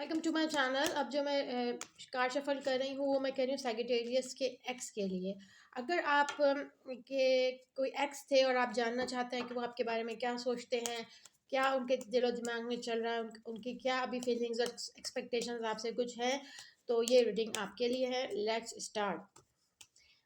Welcome to my channel. अब जो मैं कार्ड शफल कर रही हूँ वो मैं कर रही हूँ सैगिटेरियस के एक्स के लिए। अगर आप के कोई एक्स थे और आप जानना चाहते हैं कि वो आपके बारे में क्या सोचते हैं, क्या उनके दिलो दिमाग में चल रहा है, उनकी क्या अभी फीलिंग्स और एक्सपेक्टेशंस आपसे कुछ हैं, तो ये रीडिंग आपके लिए है। Let's start.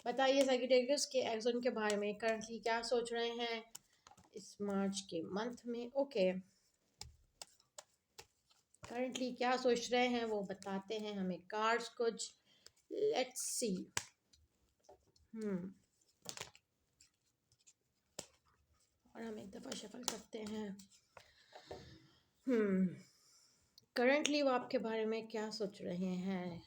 बताइए सैगिटेरियस के एक्स उनके बारे में करंटली क्या सोच रहे हैं इस मार्च के मंथ में। ओके, करंटली क्या सोच रहे हैं वो बताते हैं हमें कार्ड्स कुछ। Let's see. हम्म और हम एक दफ़ा शफल करते हैं। हम्म करंटली वो आपके बारे में क्या सोच रहे हैं।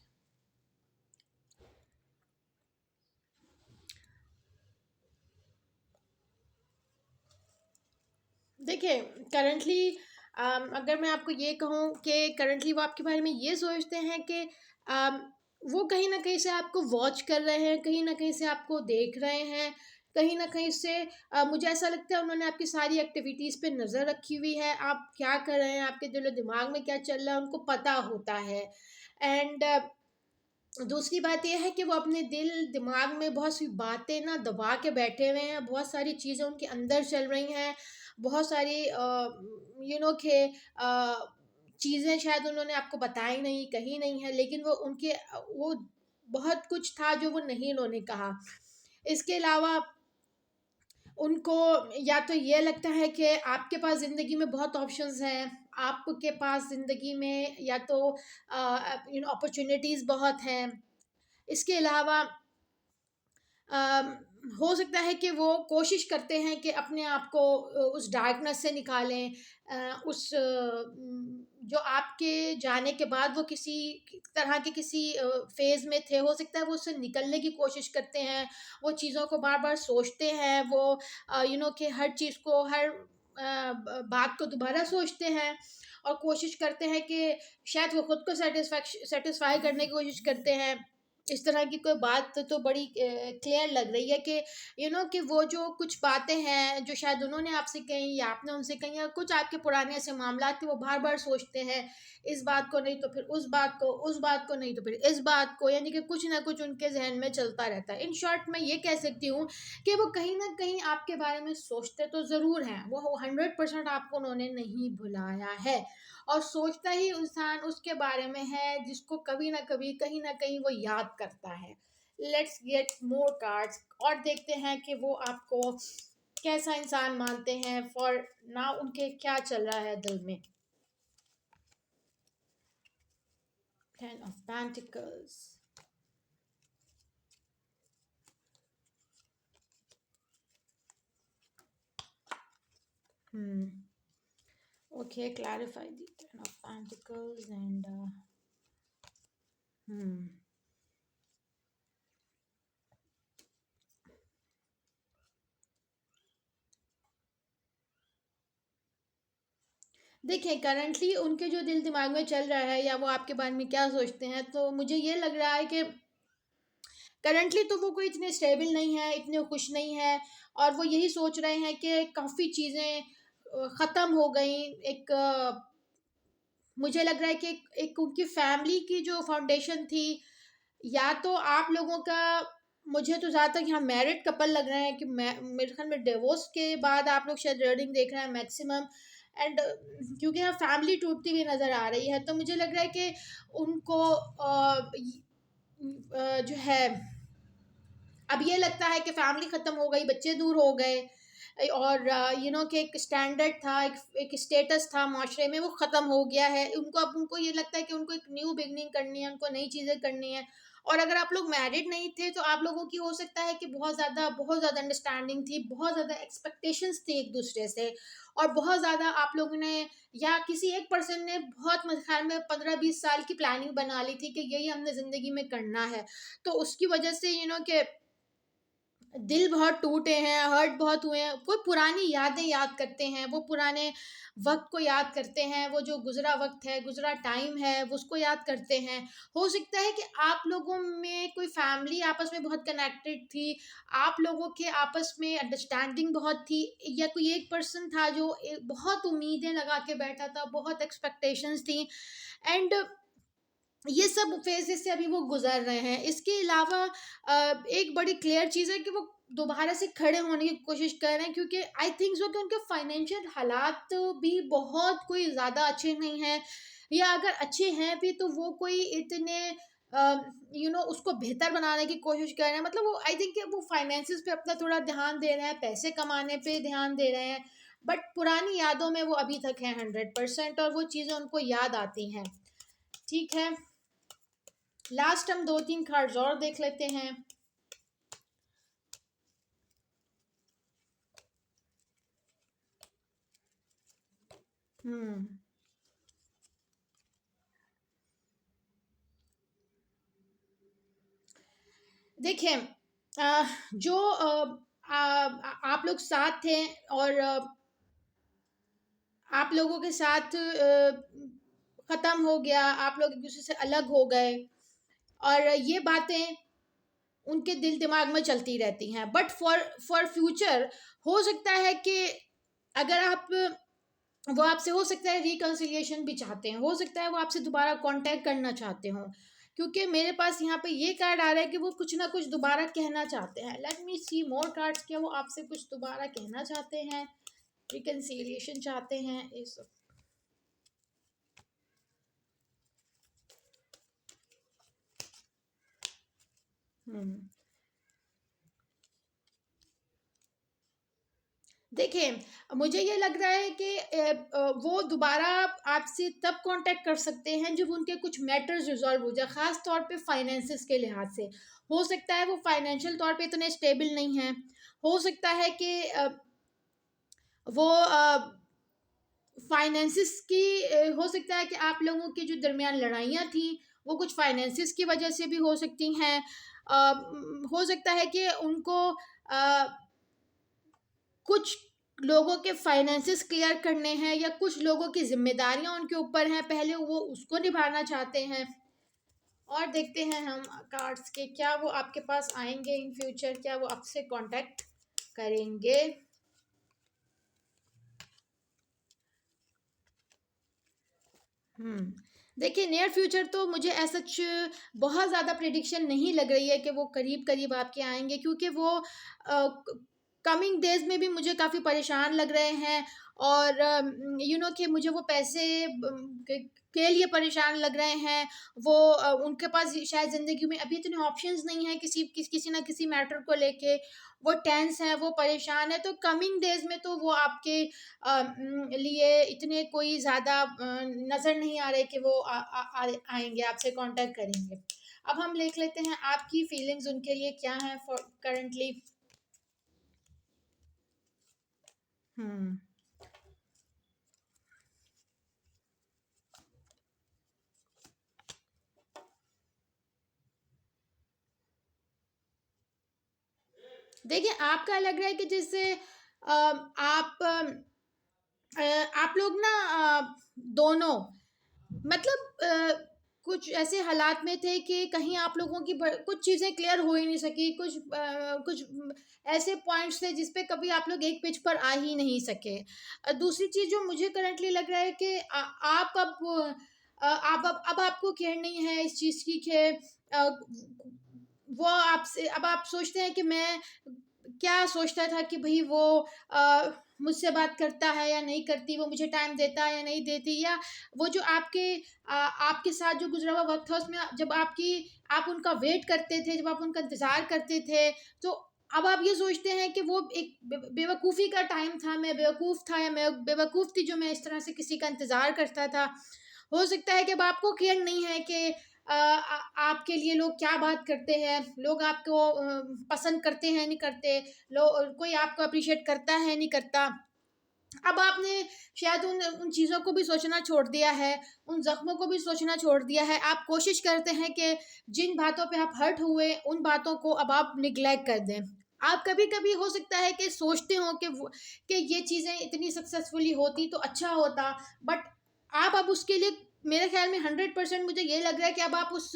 देखिए, करंटली अगर मैं आपको ये कहूँ कि करंटली वो आपके बारे में ये सोचते हैं कि अम, वो कहीं ना कहीं से आपको वॉच कर रहे हैं, कहीं ना कहीं से आपको देख रहे हैं, कहीं ना कहीं से मुझे ऐसा लगता है उन्होंने आपकी सारी एक्टिविटीज़ पे नज़र रखी हुई है। आप क्या कर रहे हैं, आपके दिलो दिमाग में क्या चल रहा है, उनको पता होता है। एंड दूसरी बात यह है कि वो अपने दिल दिमाग में बहुत सी बातें ना दबा के बैठे हुए हैं, बहुत सारी चीज़ें उनके अंदर चल रही हैं, बहुत सारी के चीज़ें शायद उन्होंने आपको बताई नहीं, कही नहीं है, लेकिन वो बहुत कुछ था जो वो नहीं उन्होंने कहा। इसके अलावा उनको या तो ये लगता है कि आपके पास ज़िंदगी में बहुत ऑप्शंस हैं, आपके पास ज़िंदगी में या तो अपॉर्चुनिटीज़ बहुत हैं। इसके अलावा अम, हो सकता है कि वो कोशिश करते हैं कि अपने आप को उस डार्कनेस से निकालें। जो आपके जाने के बाद वो किसी तरह के किसी फेज़ में थे, हो सकता है वो उससे निकलने की कोशिश करते हैं। वो चीज़ों को बार बार सोचते हैं, वो कि हर चीज़ को, हर बात को दोबारा सोचते हैं और कोशिश करते हैं कि शायद वो खुद को सेटिस्फाई करने की कोशिश करते हैं। इस तरह की कोई बात तो बड़ी क्लियर लग रही है कि कि वो जो कुछ बातें हैं जो शायद उन्होंने आपसे कही या आपने उनसे कही, या कुछ आपके पुराने ऐसे मामला थे, वो बार बार सोचते हैं इस बात को, नहीं तो फिर उस बात को, उस बात को नहीं तो फिर इस बात को, यानी कि कुछ ना कुछ उनके जहन में चलता रहता है। इन शॉर्ट मैं ये कह सकती हूँ कि वो कहीं ना कहीं आपके बारे में सोचते तो ज़रूर हैं, वो 100% आपको उन्होंने नहीं भुलाया है। और सोचता ही इंसान उसके बारे में है जिसको कभी ना कभी कहीं ना कहीं वो याद करता है। लेट्स गेट मोर कार्ड्स और देखते हैं कि वो आपको कैसा इंसान मानते हैं। फॉर नाउ उनके क्या चल रहा है दिल में। Ten of pentacles. Okay, clarify the ten of pentacles and देखिए, करंटली उनके जो दिल दिमाग में चल रहा है या वो आपके बारे में क्या सोचते हैं, तो मुझे ये लग रहा है कि करंटली तो वो कोई इतने स्टेबल नहीं है, इतने खुश नहीं है, और वो यही सोच रहे हैं कि काफ़ी चीज़ें ख़त्म हो गई। एक मुझे लग रहा है कि एक उनकी फैमिली की जो फाउंडेशन थी, या तो आप लोगों का, मुझे तो ज़्यादातर यहाँ मैरिड कपल लग रहे हैं कि मेरे ख्याल में डिवोर्स के बाद आप लोग शायद रीडिंग देख रहे हैं मैक्सिमम। एंड क्योंकि यहाँ फैमिली टूटती हुई नज़र आ रही है, तो मुझे लग रहा है कि उनको जो है, अब ये लगता है कि फैमिली ख़त्म हो गई, बच्चे दूर हो गए, और कि एक स्टैंडर्ड था, एक स्टेटस था माशरे में, वो ख़त्म हो गया है। उनको ये लगता है कि उनको एक न्यू बिगनिंग करनी है, उनको नई चीज़ें करनी है। और अगर आप लोग मैरिड नहीं थे तो आप लोगों की हो सकता है कि बहुत ज़्यादा अंडरस्टैंडिंग थी, बहुत ज़्यादा एक्सपेक्टेशंस थी एक दूसरे से, और बहुत ज़्यादा आप लोगों ने या किसी एक पर्सन ने बहुत, मेरे ख्याल में 15-20 साल की प्लानिंग बना ली थी कि यही हमने ज़िंदगी में करना है। तो उसकी वजह से कि दिल बहुत टूटे हैं, हर्ट बहुत हुए हैं, कोई पुरानी यादें याद करते हैं, वो पुराने वक़्त को याद करते हैं, वो जो गुज़रा वक़्त है, गुज़रा टाइम है, वो उसको याद करते हैं। हो सकता है कि आप लोगों में कोई फैमिली आपस में बहुत कनेक्टेड थी, आप लोगों के आपस में अंडरस्टैंडिंग बहुत थी, या कोई एक पर्सन था जो बहुत उम्मीदें लगा के बैठा था, बहुत एक्सपेक्टेशंस थी, एंड ये सब फेजेस से अभी वो गुजर रहे हैं। इसके अलावा एक बड़ी क्लियर चीज़ है कि वो दोबारा से खड़े होने की कोशिश कर रहे हैं, क्योंकि आई थिंक सो कि उनके फाइनेंशियल हालात भी बहुत कोई ज़्यादा अच्छे नहीं हैं, या अगर अच्छे हैं भी तो वो कोई इतने उसको बेहतर बनाने की कोशिश कर रहे हैं। मतलब वो आई थिंक वो फाइनेंसिस पे अपना थोड़ा ध्यान दे रहे हैं, पैसे कमाने पे ध्यान दे रहे हैं, बट पुरानी यादों में वो अभी तक हैं 100%, और वो चीज़ें उनको याद आती हैं। ठीक है, लास्ट हम 2-3 कार्ड्स और देख लेते हैं। हम्म देखिए, जो आप लोग साथ थे, और आप लोगों के साथ खत्म हो गया, आप लोग एक दूसरे से अलग हो गए, और ये बातें उनके दिल दिमाग में चलती रहती हैं, बट फॉर फ्यूचर हो सकता है कि अगर आप वो आपसे हो सकता है रिकंसिलिएशन भी चाहते हैं, हो सकता है वो आपसे दोबारा कांटेक्ट करना चाहते हो, क्योंकि मेरे पास यहाँ पे ये कार्ड आ रहा है कि वो कुछ ना कुछ दोबारा कहना चाहते हैं। लेट मी सी मोर कार्ड्स, क्या वो आपसे कुछ दोबारा कहना चाहते हैं, रिकंसिलिएशन चाहते हैं, ये सब। हम्म देखिए, मुझे ये लग रहा है कि वो दोबारा आपसे तब कांटेक्ट कर सकते हैं जब उनके कुछ मैटर्स रिजॉल्व हो जाए, ख़ास तौर पे फाइनेंसिस के लिहाज से। हो सकता है वो फाइनेंशियल तौर पे इतने स्टेबल नहीं हैं, हो सकता है कि वो फाइनेंसिस की हो सकता है कि आप लोगों के जो दरमियान लड़ाइयाँ थी वो कुछ फाइनेंसिस की वजह से भी हो सकती हैं। हो सकता है कि उनको अ, कुछ लोगों के फाइनेंसिस क्लियर करने हैं, या कुछ लोगों की जिम्मेदारियां उनके ऊपर हैं, पहले वो उसको निभाना चाहते हैं। और देखते हैं हम कार्ड्स के, क्या वो आपके पास आएंगे इन फ्यूचर, क्या वो आपसे कांटेक्ट करेंगे। हम्म देखिए, नियर फ्यूचर तो मुझे ऐसा बहुत ज़्यादा प्रिडिक्शन नहीं लग रही है कि वो करीब करीब आपके आएंगे, क्योंकि वो कमिंग डेज में भी मुझे काफ़ी परेशान लग रहे हैं, और कि मुझे वो पैसे के लिए परेशान लग रहे हैं। वो उनके पास शायद ज़िंदगी में अभी इतने ऑप्शंस नहीं है, किसी ना किसी मैटर को लेके वो टेंस है, वो परेशान है। तो कमिंग डेज में तो वो आपके लिए इतने कोई ज़्यादा नज़र नहीं आ रहे कि वो आएंगे, आपसे कांटेक्ट करेंगे। अब हम देख लेते हैं आपकी फीलिंग्स उनके लिए क्या हैं फॉर करंटली। हम्म देखिए, आपका लग रहा है कि जैसे आप लोग ना दोनों, मतलब कुछ ऐसे हालात में थे कि कहीं आप लोगों की कुछ चीज़ें क्लियर हो ही नहीं सकी, कुछ ऐसे पॉइंट्स थे जिस पे कभी आप लोग एक पेज पर आ ही नहीं सके। दूसरी चीज़ जो मुझे करंटली लग रहा है कि आप अब आपको केयर नहीं है इस चीज़ की कि वो आपसे, अब आप सोचते हैं कि मैं क्या सोचता था कि भाई वो मुझसे बात करता है या नहीं करती, वो मुझे टाइम देता है या नहीं देती, या वो जो आपके साथ जो गुजरा हुआ वक्त था उसमें जब आप उनका वेट करते थे, जब आप उनका इंतज़ार करते थे, तो अब आप ये सोचते हैं कि वो एक बेवकूफ़ी का टाइम था, मैं बेवकूफ़ था, या मैं बेवकूफ़ थी जो मैं इस तरह से किसी का इंतज़ार करता था। हो सकता है कि अब आपको केयर नहीं है कि आपके लिए लोग क्या बात करते हैं, लोग आपको पसंद करते हैं नहीं करते, लोग कोई आपको अप्रिशिएट करता है नहीं करता। अब आपने शायद उन उन चीज़ों को भी सोचना छोड़ दिया है, उन ज़ख्मों को भी सोचना छोड़ दिया है। आप कोशिश करते हैं कि जिन बातों पे आप हर्ट हुए उन बातों को अब आप निग्लेक्ट कर दें। आप कभी-कभी हो सकता है कि सोचते हो कि ये चीज़ें इतनी सक्सेसफुली होती तो अच्छा होता, बट आप अब उसके लिए, मेरे ख्याल में 100% मुझे ये लग रहा है कि अब आप उस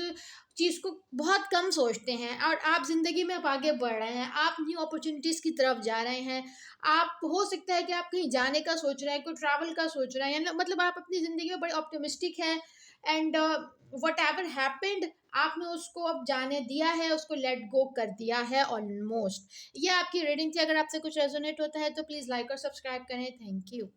चीज़ को बहुत कम सोचते हैं और आप ज़िंदगी में अब आगे बढ़ रहे हैं, आप न्यू अपॉर्च्युनिटीज़ की तरफ जा रहे हैं। आप हो सकता है कि आप कहीं जाने का सोच रहे हैं, कोई ट्रैवल का सोच रहे हैं, मतलब आप अपनी ज़िंदगी में बड़े ऑप्टिमिस्टिक हैं एंड व्हाटएवर हैपेंड, आपने उसको अब जाने दिया है, उसको लेट गो कर दिया है ऑलमोस्ट। ये आपकी रीडिंग थी। अगर आपसे कुछ रेजोनेट होता है तो प्लीज़ लाइक और सब्सक्राइब करें। Thank you.